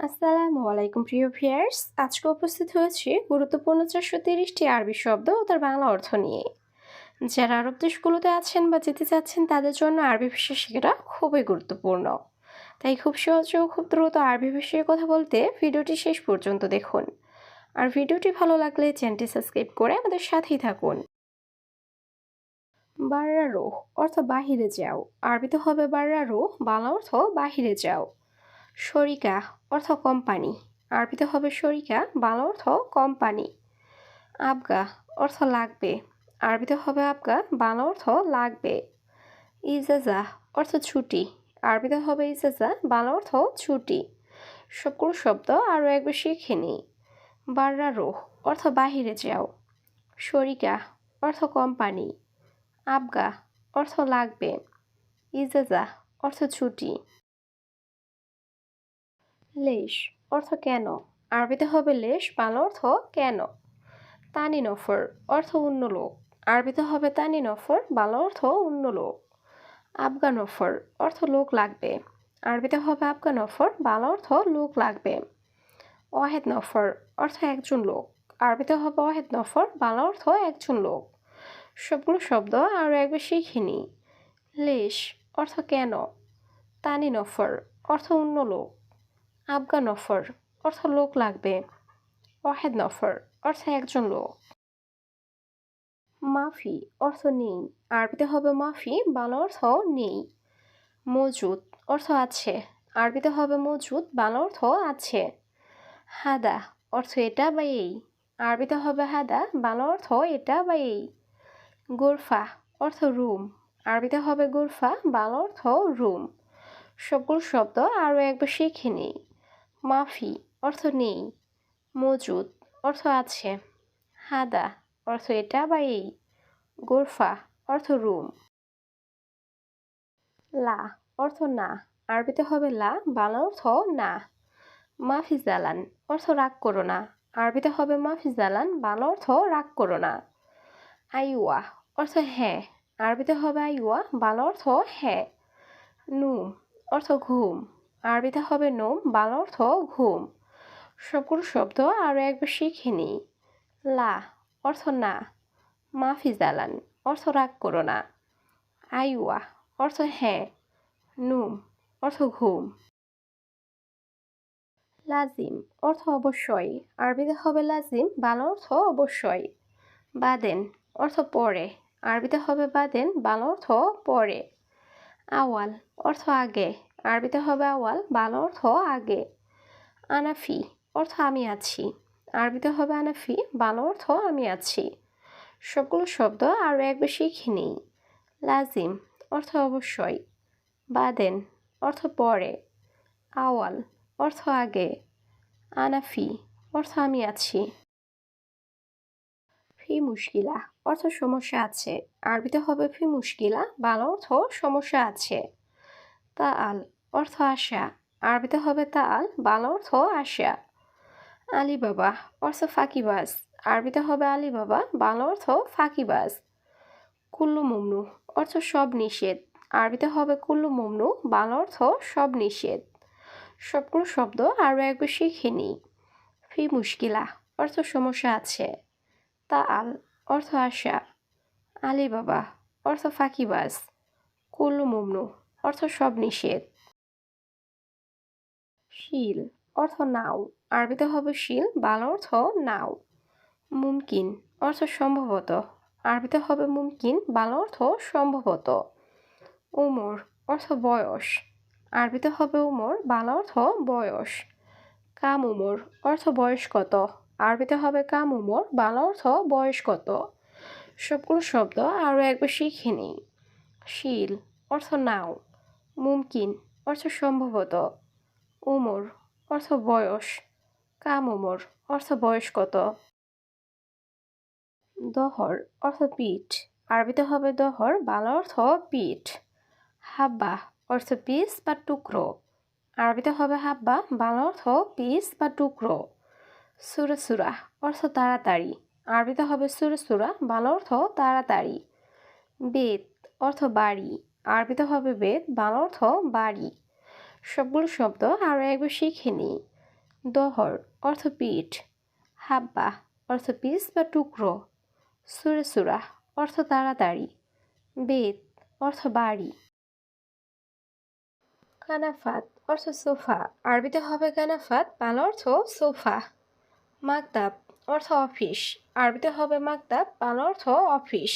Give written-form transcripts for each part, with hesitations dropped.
আসসালামু আলাইকুম প্রিয় ভিউয়ার্স, আজকে উপস্থিত হয়েছি গুরুত্বপূর্ণ 430টি আরবি শব্দ ও তার বাংলা অর্থ নিয়ে। যারা আরব দেশগুলোতে আছেন বা যেতে চাচ্ছেন তাদের জন্য আরবি ভাষা শেখাটা খুবই গুরুত্বপূর্ণ। তাই খুব সহজে ও খুব দ্রুত আরবি ভাষায় কথা বলতে ভিডিওটি শেষ পর্যন্ত দেখুন। আর ভিডিওটি ভালো লাগলে চ্যানেলটি সাবস্ক্রাইব করে আমাদের সাথেই থাকুন। বাররা রুহ অর্থ বাহিরে যাও, আরবিতে হবে বাররা রুহ, বাংলা অর্থ বাহিরে যাও। শরিকা অর্থ কোম্পানি, আরবিতে হবে শরিকা, বাংলা অর্থ কোম্পানি। আবগা অর্থ লাগবে, আরবিতে হবে আবগা, বাংলা অর্থ লাগবে। ইজাজা অর্থ ছুটি, আরবিতে হবে ইজাজা, বাংলা অর্থ ছুটি। সবগুলো শব্দ আরও একবার শিখে নিই। বাররা রুহ অর্থ বাহিরে যাও, শরিকা অর্থ কোম্পানি, আবগা অর্থ লাগবে, ইজাজা অর্থ ছুটি। লেশ অর্থ কেন, আরবিতে হবে লেশ, বাংলা অর্থ কেন। তানি নফর অর্থ অন্য লোক, আরবিতে হবে তানি নফর, বাংলা অর্থ অন্য লোক। আফগান নফর অর্থ লোক লাগবে, আরবিতে হবে আফগান নফর, বাংলা অর্থ লোক লাগবে। ওয়াহেদ নফর অর্থ একজন লোক, আরবিতে হবে ওয়াহেদ নফর, বাংলা অর্থ একজন লোক। সবগুলো শব্দ আরও একবার শিখে নিই। লেশ অর্থ কেন, তানি নফর অর্থ অন্য লোক, আফগান নফর অর্থ লোক লাগবে, ওয়াহেদ নফর অর্থ একজন লোক। মাফি অর্থ নেই, আরবিতে হবে মাফি, বাংলা অর্থ নেই। মজুদ অর্থ আছে, আরবিতে হবে মজুদ, বাংলা অর্থ আছে। হাদা অর্থ এটা বা এই, আরবিতে হবে হাদা, বাংলা অর্থ এটা বা এই। গোরফা অর্থ রুম, আরবিতে হবে গোরফা, বাংলা অর্থ রুম। সবগুলো শব্দ আরও একবার শিখে নিই। মাফি অর্থ নেই, মজুদ অর্থ আছে, হাদা অর্থ এটা বা এই, গোরফা অর্থ রুম। লা অর্থ না, আরবিতে হবে লা, বাংলা অর্থ না। মাফি জালান অর্থ রাগ করো না, আরবিতে হবে মাফি জালান, বাংলা অর্থ রাগ করো না। আইওয়া অর্থ হ্যাঁ, আরবিতে হবে আইওয়া, বাংলা অর্থ হ্যাঁ। নুম অর্থ ঘুম, আরবিতে হবে নোম, বাংলা অর্থ ঘুম। সবগুলো শব্দ আরও একবার শিখে নিই। লা অর্থ না, মাফি জালান অর্থ রাগ করো না, আইওয়া অর্থ হ্যাঁ, নুম অর্থ ঘুম। লাজিম অর্থ অবশ্যই, আরবিতে হবে লাজিম, বাংলা অর্থ অবশ্যই। বাদেন অর্থ পরে, আরবিতে হবে বাদেন, বাংলা অর্থ পরে। আওয়াল অর্থ আগে, আরবিতে হবে আওয়াল, বাংলা অর্থ আগে। আনাফি অর্থ আমি আছি, আরবিতে হবে আনাফি, বাংলা অর্থ আমি আছি। সবগুলো শব্দ আরও একবার শিখে নিই। লাজিম অর্থ অবশ্যই, বাদেন অর্থ পরে, আওয়াল অর্থ আগে, আনাফি অর্থ আমি আছি। ফি মুশকিলা অর্থ সমস্যা আছে, আরবিতে হবে ফি মুশকিলা, বাংলা অর্থ সমস্যা আছে। তাআল অর্থ আশা, আরবিতে হবে তাআল, বাংলা অর্থ আশা। আলী বাবা অর্থ ফাঁকিবাজ, আরবিতে হবে আলী বাবা, বাংলা অর্থ ফাঁকিবাজ। কুল্লু মমনু অর্থ সব নিষেধ, আরবিতে হবে কুল্লু মমনু, বাংলা অর্থ সব নিষেধ। সবগুলো শব্দ আরও একবার শিখে নিই। ফি মুশকিলা অর্থ সমস্যা আছে, তাআল অর্থ আশা, আলী বাবা অর্থ ফাঁকিবাজ, কুল্লু মমনু অর্থ সব নিষেধ। শিল অর্থ নাও, আরবিতে হবে শিল, বাংলা অর্থ নাও। মুমকিন অর্থ সম্ভবত, আরবিতে হবে মুমকিন, বাংলা অর্থ সম্ভবত। উমর অর্থ বয়স, আরবিতে হবে উমর, বাংলা অর্থ বয়স। কাম উমর অর্থ বয়স কত, আরবিতে হবে কাম উমর, বাংলা অর্থ বয়স কত। সবগুলো শব্দ আরও একবার শিখে নিই। শিল অর্থ নাও, মুমকিন অর্থ সম্ভবত, উমর অর্থ বয়স, কাম উমর অর্থ বয়স কত। দহর অর্থ পিঠ, আরবিতে হবে দহর, বাংলা অর্থ পিঠ। হাব্বা অর্থ পিস বা টুকরো, আরবিতে হবে হাব্বা, বাংলা অর্থ পিস বা টুকরো। সুরা সুরা অর্থ তাড়াতাড়ি, আরবিতে হবে সুরা সুরা, বাংলা অর্থ তাড়াতাড়ি। বেত অর্থ বাড়ি, আরবিতে হবে বেত, বাংলা অর্থ বাড়ি। সবগুলো শব্দ আরও একবার শিখে নিই। দহর অর্থ পিঠ, হাব্বা অর্থ পিস বা টুকরো, সুরেসুরা অর্থ তাড়াতাড়ি, বেত অর্থ বাড়ি। কানাফাত অর্থ সোফা, আরবিতে হবে কানাফাত, বাংলা অর্থ সোফা। মাকতাব অর্থ অফিস, আরবিতে হবে মাকতাব, বাংলা অর্থ অফিস।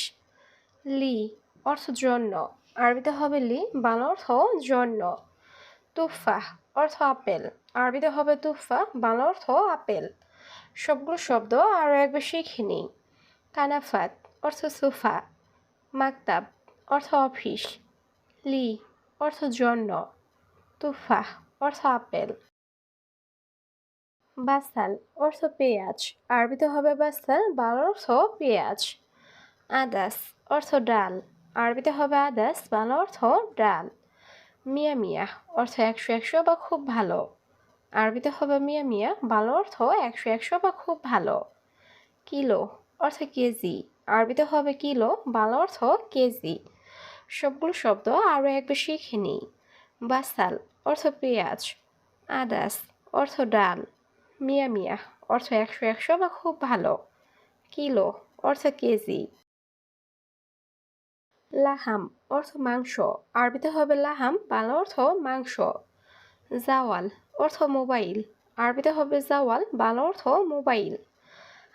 লি অর্থ জন্য, আরবিতে হবে লি, বাংলা অর্থ জন্য। তুফা অর্থ আপেল, আরবিতে হবে তুফা, বাংলা অর্থ আপেল। সবগুলো শব্দ আরও একবার শিখে নিই। কানাফাত অর্থ সোফা, মাকতাব অর্থ অফিস, লি অর্থ জন্য, তুফা অর্থ আপেল। বাসাল অর্থ পেঁয়াজ, আরবিতে হবে বাসাল, বাংলা অর্থ পেঁয়াজ। আদাস অর্থ ডাল, আরবিতে হবে আদাস, বাংলা অর্থ ডাল। মিয়া মিয়া অর্থ একশো একশো বা খুব ভালো, আরবিতে হবে মিয়া মিয়া, বাংলা অর্থ একশো একশো বা খুব ভালো। কিলো অর্থ কেজি, আরবিতে হবে কিলো, বাংলা অর্থ কেজি। সবগুলো শব্দ আরও একবার শিখে নিই। বাসাল অর্থ পেঁয়াজ, আদাস অর্থ ডাল, মিয়া মিয়া অর্থ একশো একশো বা খুব ভালো, কিলো অর্থ কেজি। লাহাম অর্থ মাংস, আরবিতে হবে লাহাম, বাংলা অর্থ মাংস। জাওয়াল অর্থ মোবাইল, আরবিতে হবে জাওয়াল, বাংলা অর্থ মোবাইল।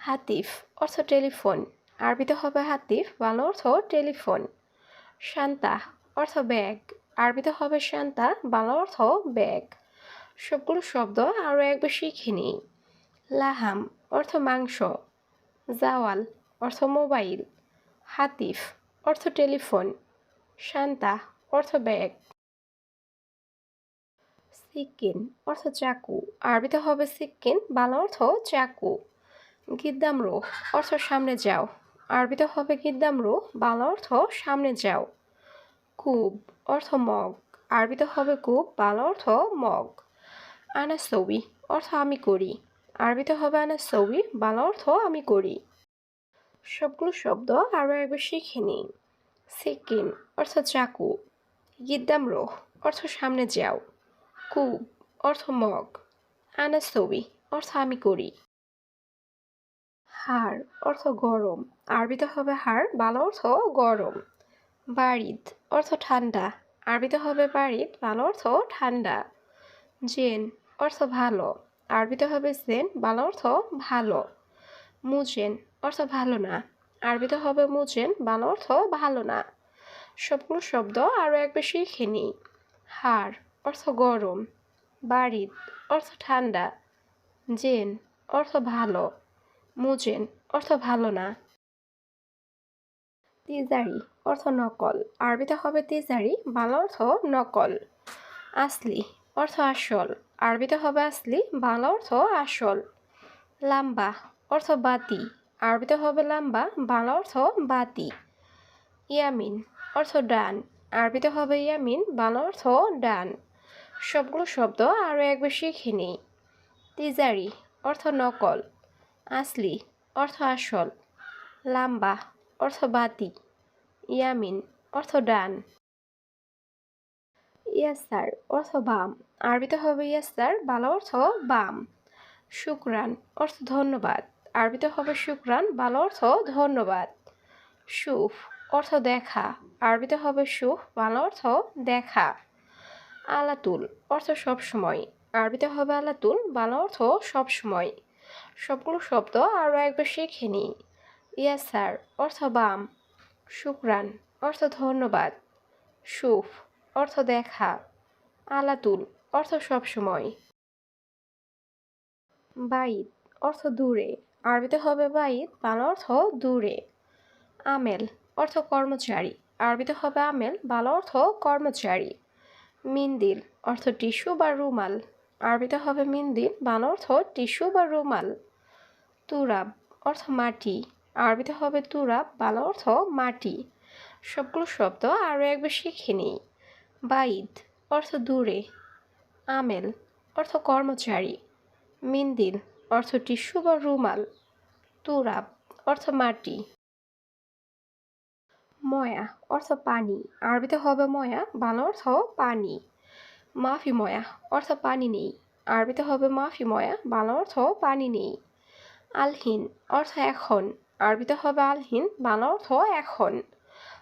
হাতিফ অর্থ টেলিফোন, আরবিতে হবে হাতিফ, বাংলা অর্থ টেলিফোন। শান্তা অর্থ ব্যাগ, আরবিতে হবে শান্তা, বাংলা অর্থ ব্যাগ। সবগুলো শব্দ আরও একবার শিখে নিই। লাহাম অর্থ মাংস, জাওয়াল অর্থ মোবাইল, হাতিফ অর্থ টেলিফোন, শান্তা অর্থ ব্যাগ। সিক্কিন অর্থ চাকু, আরবিতে হবে সিক্কিন, বাংলা অর্থ চাকু। গিদ্দামরু অর্থ সামনে যাও, আরবিতে হবে গিদ্দামরু, বাংলা অর্থ সামনে যাও। কূপ অর্থ মগ, আরবিতে হবে কূপ, বাংলা অর্থ মগ। আনাসবি অর্থ আমি করি, আরবিতে হবে আনাসবি, বাংলা অর্থ আমি করি। সবগুলো শব্দ আরও একবার শিখে নিই। সিক্কিন অর্থ চাকু, গিদ্দামরু অর্থ সামনে যাও, কূপ অর্থ মগ, আনাসবি অর্থ আমি করি। হাড় অর্থ গরম, আরবিতে হবে হাড়, বাংলা অর্থ গরম। বারিদ অর্থ ঠান্ডা, আরবিতে হবে বারিদ, বাংলা অর্থ ঠান্ডা। জেন অর্থ ভালো, আরবিতে হবে জেন, বাংলা অর্থ ভালো। মুজেন অর্থ ভালো না, আরবিতে হবে মুজেন, বাংলা অর্থ ভালো না। সবগুলো শব্দ আরও একবার শিখে নিই। হাড় অর্থ গরম, বারিদ অর্থ ঠান্ডা, জেন অর্থ ভালো, মুজেন অর্থ ভালো না। তিজারি অর্থ নকল, আরবিতে হবে তিজারি, বাংলা অর্থ নকল। আসলি অর্থ আসল, আরবিতে হবে আসলি, বাংলা অর্থ আসল। লাম্বা অর্থ বাতি, আরবিতে হবে লাম্বা, বাংলা অর্থ বাতি। ইয়ামিন অর্থ ডান, আরবিতে হবে ইয়ামিন, বাংলা অর্থ ডান। সবগুলো শব্দ আরও একবার শিখে নিই। তিজারি অর্থ নকল, আসলি অর্থ আসল, লাম্বা অর্থ বাতি, ইয়ামিন অর্থ ডান। ইয়াসার অর্থ বাম, আরবিতে হবে ইয়াসার, বাংলা অর্থ বাম। শুকরান অর্থ ধন্যবাদ, আরবিতে হবে শুকরান, বাংলা অর্থ ধন্যবাদ। সুফ অর্থ দেখা, আরবিতে হবে সুফ, বাংলা অর্থ দেখা। আলাতুল অর্থ সবসময়, আরবিতে হবে আলাতুল, বাংলা অর্থ সবসময়। সবগুলো শব্দ আরও একবার শিখে নিই। ইয়াসার অর্থ বাম, শুকরান অর্থ ধন্যবাদ, সুফ অর্থ দেখা, আলাতুল অর্থ সবসময়। বাইদ অর্থ দূরে, আরবিতে হবে বাইদ, বাংলা অর্থ দূরে। আমেল অর্থ কর্মচারী, আরবিতে হবে আমেল, বাংলা অর্থ কর্মচারী। মিন্দিল অর্থ টিস্যু বা রুমাল, আরবিতে হবে মিন্দিল, বাংলা অর্থ টিস্যু বা রুমাল। তুরাব অর্থ মাটি, আরবিতে হবে তুরাব, বাংলা অর্থ মাটি। সবগুলো শব্দ আরও একবার শিখে নিই। বাইদ অর্থ দূরে, আমেল অর্থ কর্মচারী, মিন্দিল অর্থ টিস্যু বা রুমাল, তুরাব অর্থ মাটি। ময়া অর্থ পানি, আরবিতে হবে ময়া, বাংলা অর্থ পানি। মাফি ময়া অর্থ পানি নেই, আরবিতে হবে মাফি ময়া, বাংলা অর্থ পানি নেই। আলহিন অর্থ এখন, আরবিতে হবে আলহিন, বাংলা অর্থ এখন।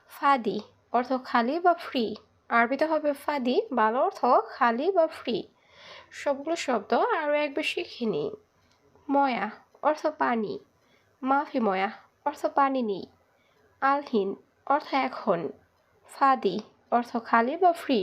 ফাদি অর্থ খালি বা ফ্রি, আরবিতে হবে ফাদি, বাংলা অর্থ খালি বা ফ্রি। সবগুলো শব্দ আরও একবার শিখে নিই। ময়া অর্থ পানি, মাফি ময়া অর্থ পানি নেই, আলহিন অর্থ এখন, ফাদি অর্থ খালি বা ফ্রি,